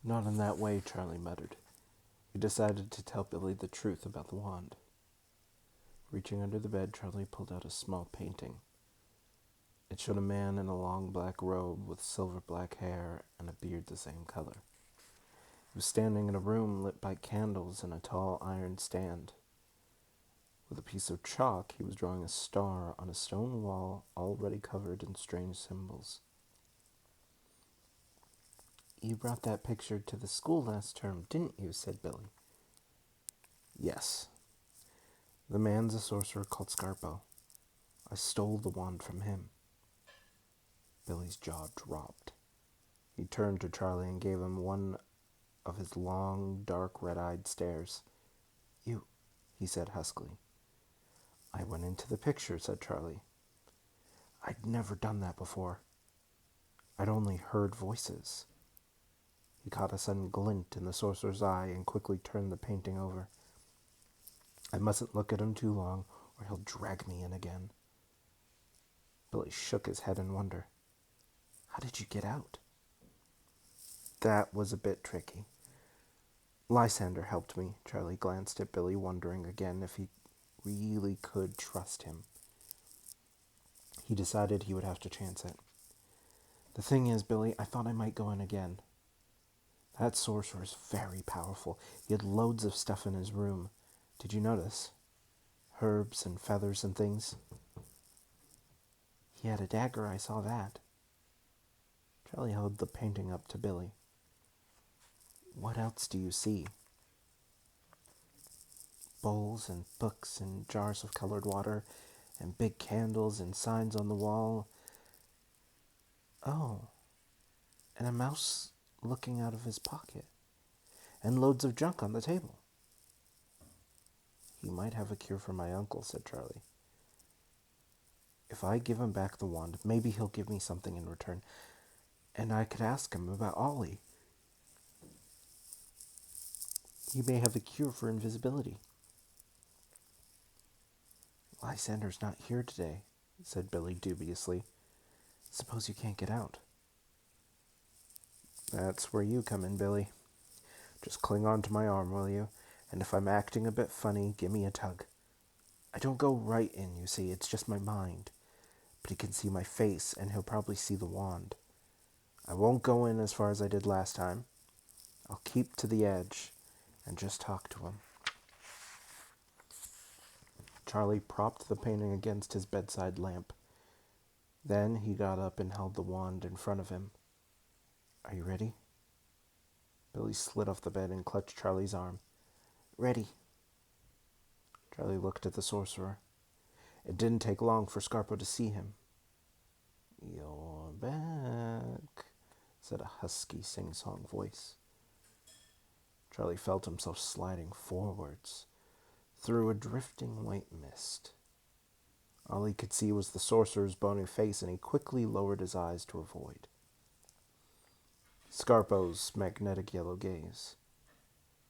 Not in that way, Charlie muttered. He decided to tell Billy the truth about the wand. Reaching under the bed, Charlie pulled out a small painting. It showed a man in a long black robe with silver black hair and a beard the same color. He was standing in a room lit by candles and a tall iron stand. With a piece of chalk, he was drawing a star on a stone wall already covered in strange symbols. "You brought that picture to the school last term, didn't you?" said Billy. "Yes. The man's a sorcerer called Skarpo. I stole the wand from him." Billy's jaw dropped. He turned to Charlie and gave him one of his long, dark, red-eyed stares. "You," he said huskily. "I went into the picture," said Charlie. "I'd never done that before. I'd only heard voices." He caught a sudden glint in the sorcerer's eye and quickly turned the painting over. "I mustn't look at him too long, or he'll drag me in again." Billy shook his head in wonder. "How did you get out?" "That was a bit tricky. Lysander helped me." Charlie glanced at Billy, wondering again if he really could trust him. He decided he would have to chance it. "The thing is, Billy, I thought I might go in again. That sorcerer is very powerful. He had loads of stuff in his room. Did you notice? Herbs and feathers and things." "He had a dagger, I saw that." Charlie held the painting up to Billy. "What else do you see?" "Bowls and books and jars of colored water and big candles and signs on the wall. Oh, and a mouse looking out of his pocket. And loads of junk on the table." "He might have a cure for my uncle," said Charlie. "If I give him back the wand, maybe he'll give me something in return. And I could ask him about Ollie. He may have a cure for invisibility." "Lysander's not here today," said Billy dubiously. "Suppose you can't get out." "That's where you come in, Billy. Just cling on to my arm, will you? And if I'm acting a bit funny, give me a tug. I don't go right in, you see, it's just my mind. But he can see my face, and he'll probably see the wand. I won't go in as far as I did last time. I'll keep to the edge and just talk to him." Charlie propped the painting against his bedside lamp. Then he got up and held the wand in front of him. "Are you ready?" Billy slid off the bed and clutched Charlie's arm. "Ready." Charlie looked at the sorcerer. It didn't take long for Skarpo to see him. "You're back," said a husky, sing-song voice. Charlie felt himself sliding forwards through a drifting white mist. All he could see was the sorcerer's bony face, and he quickly lowered his eyes to avoid Skarpo's magnetic yellow gaze.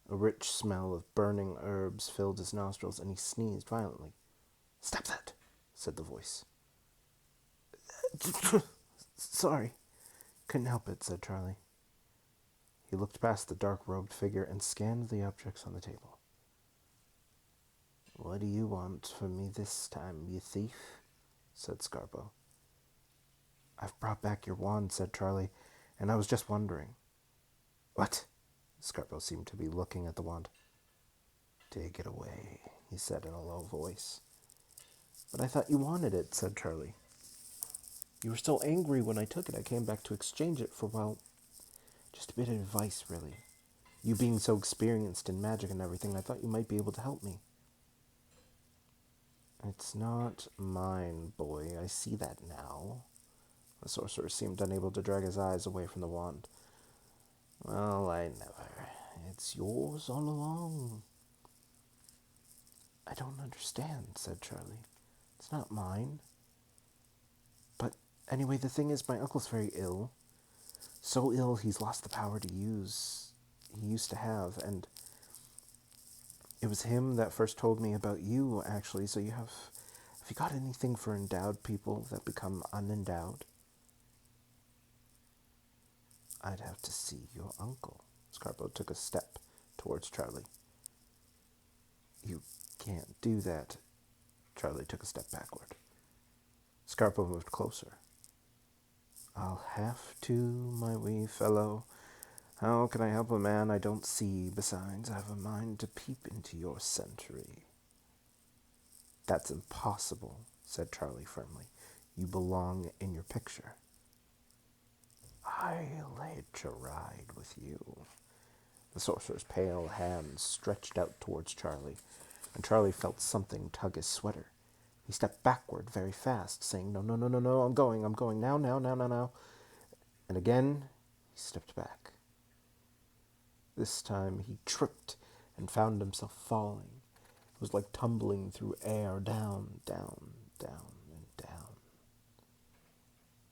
A rich smell of burning herbs filled his nostrils, and he sneezed violently. "Stop that," said the voice. "Sorry. Couldn't help it," said Charlie. He looked past the dark-robed figure and scanned the objects on the table. "What do you want from me this time, you thief?" said Skarpo. "I've brought back your wand," said Charlie, "and I was just wondering." "What?" Skarpo seemed to be looking at the wand. "Take it away," he said in a low voice. "But I thought you wanted it," said Charlie. "You were so angry when I took it, I came back to exchange it for, well, just a bit of advice, really. You being so experienced in magic and everything, I thought you might be able to help me." "It's not mine, boy. I see that now." The sorcerer seemed unable to drag his eyes away from the wand. "Well, I never. It's yours all along." "I don't understand," said Charlie. "It's not mine. But anyway, the thing is, my uncle's very ill. So ill he's lost the power to use he used to have, and it was him that first told me about you, actually. So have you got anything for endowed people that become unendowed?" "I'd have to see your uncle," Skarpo took a step towards Charlie. You can't do that. Charlie took a step backward. Skarpo moved closer. I'll have to, my wee fellow. How can I help a man I don't see? Besides, I've a mind to peep into your century. That's impossible, said Charlie firmly. You belong in your picture. I'll hitch a ride with you. The sorcerer's pale hands stretched out towards Charlie, and Charlie felt something tug his sweater. He stepped backward very fast, saying, No, no, no, no, no, I'm going, now, now. And again, he stepped back. This time he tripped and found himself falling. It was like tumbling through air, down, down, down, and down.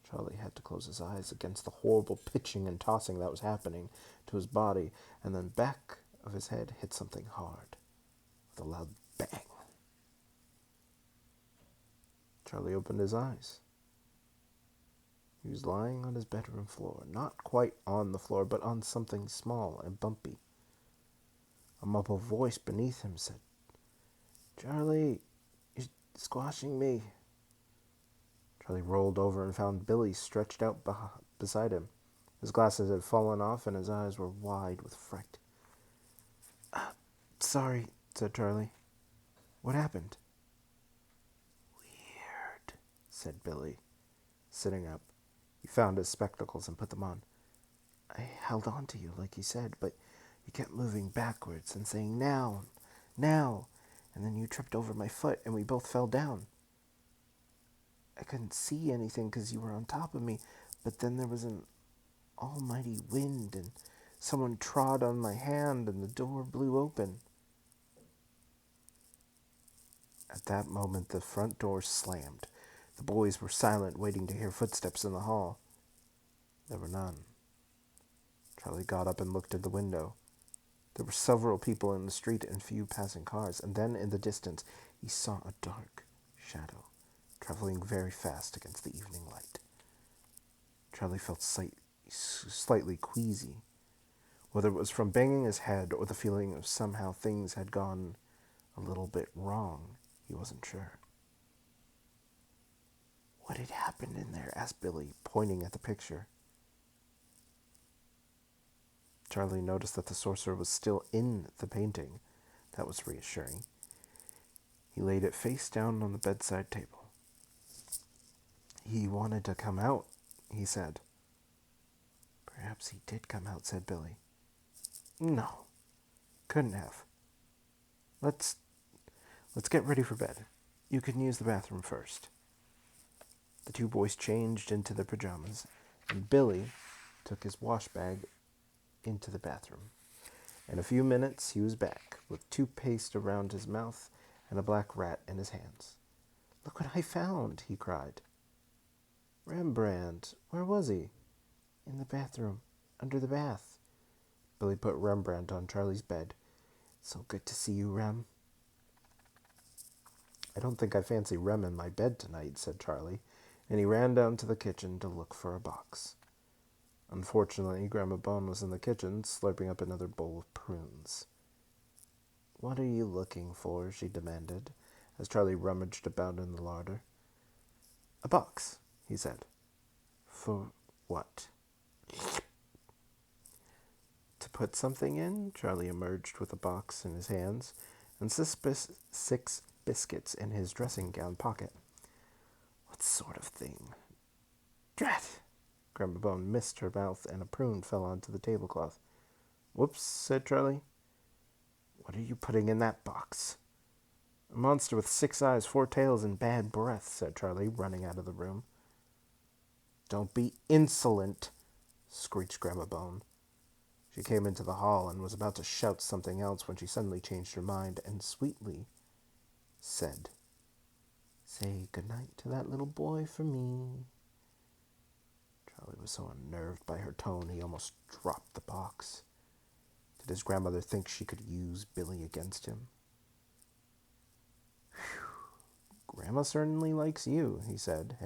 Charlie had to close his eyes against the horrible pitching and tossing that was happening to his body, and then back of his head hit something hard, with a loud bang. Charlie opened his eyes. He was lying on his bedroom floor, not quite on the floor, but on something small and bumpy. A muffled voice beneath him said, Charlie, you're squashing me. Charlie rolled over and found Billy stretched out beside him. His glasses had fallen off and his eyes were wide with fright. Sorry, said Charlie. What happened? Weird, said Billy, sitting up. He found his spectacles and put them on. I held on to you, like you said, but you kept moving backwards and saying, now, now, and then you tripped over my foot and we both fell down. I couldn't see anything because you were on top of me, but then there was an almighty wind and someone trod on my hand and the door blew open. At that moment, the front door slammed. The boys were silent, waiting to hear footsteps in the hall. There were none. Charlie got up and looked at the window. There were several people in the street and few passing cars, and then in the distance he saw a dark shadow traveling very fast against the evening light. Charlie felt slightly queasy. Whether it was from banging his head or the feeling of somehow things had gone a little bit wrong, he wasn't sure. What had happened in there? Asked Billy, pointing at the picture. Charlie noticed that the sorcerer was still in the painting. That was reassuring. He laid it face down on the bedside table. He wanted to come out, he said. Perhaps he did come out, said Billy. No, couldn't have. Let's get ready for bed. You can use the bathroom first. The two boys changed into their pajamas, and Billy took his wash bag into the bathroom. In a few minutes, he was back, with toothpaste around his mouth and a black rat in his hands. Look what I found, he cried. Rembrandt, where was he? In the bathroom, under the bath. Billy put Rembrandt on Charlie's bed. So good to see you, Rem. I don't think I fancy Rem in my bed tonight, said Charlie, and he ran down to the kitchen to look for a box. Unfortunately, Grandma Bone was in the kitchen, slurping up another bowl of prunes. What are you looking for? She demanded, as Charlie rummaged about in the larder. A box, he said. For what? To put something in? Charlie emerged with a box in his hands and 6 biscuits in his dressing gown pocket. What sort of thing? Drat! Grandma Bone missed her mouth and a prune fell onto the tablecloth. Whoops, said Charlie. What are you putting in that box? A monster with 6 eyes, 4 tails, and bad breath, said Charlie, running out of the room. Don't be insolent, screeched Grandma Bone. She came into the hall and was about to shout something else when she suddenly changed her mind and sweetly said, Say goodnight to that little boy for me. Charlie was so unnerved by her tone he almost dropped the box. Did his grandmother think she could use Billy against him? Whew. Grandma certainly likes you, he said,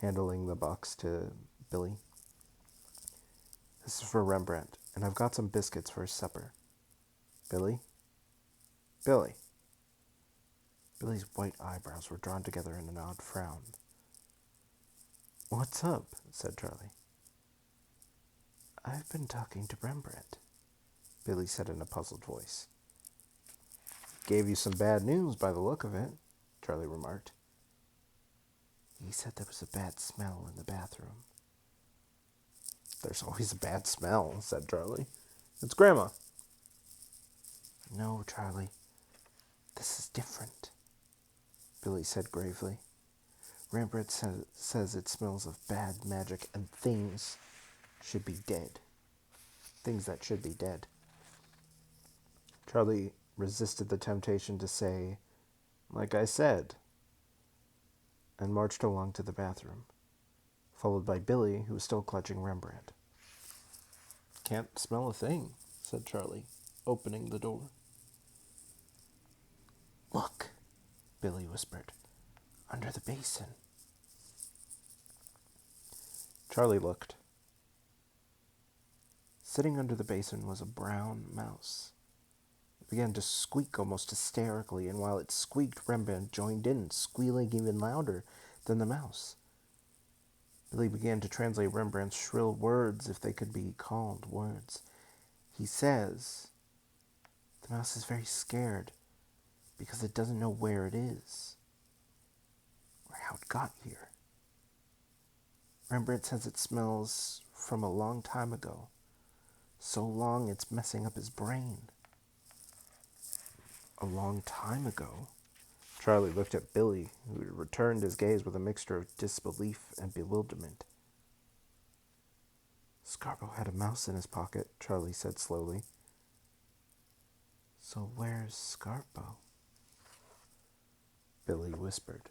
handling the box to Billy. This is for Rembrandt, and I've got some biscuits for his supper. Billy? Billy. Billy's white eyebrows were drawn together in an odd frown. What's up? Said Charlie. I've been talking to Rembrandt, Billy said in a puzzled voice. Gave you some bad news by the look of it, Charlie remarked. He said there was a bad smell in the bathroom. There's always a bad smell, said Charlie. It's Grandma. No, Charlie. This is different, Billy said gravely. Rembrandt says it smells of bad magic and things should be dead. Things that should be dead. Charlie resisted the temptation to say, like I said, and marched along to the bathroom, followed by Billy, who was still clutching Rembrandt. Can't smell a thing, said Charlie, opening the door. Look, Billy whispered, under the basin. Charlie looked. Sitting under the basin was a brown mouse. It began to squeak almost hysterically, and while it squeaked, Rembrandt joined in, squealing even louder than the mouse. Billy began to translate Rembrandt's shrill words, if they could be called words. He says, the mouse is very scared because it doesn't know where it is or how it got here. Rembrandt says it smells from a long time ago. So long it's messing up his brain. A long time ago? Charlie looked at Billy, who returned his gaze with a mixture of disbelief and bewilderment. Skarpo had a mouse in his pocket, Charlie said slowly. So where's Skarpo? Billy whispered.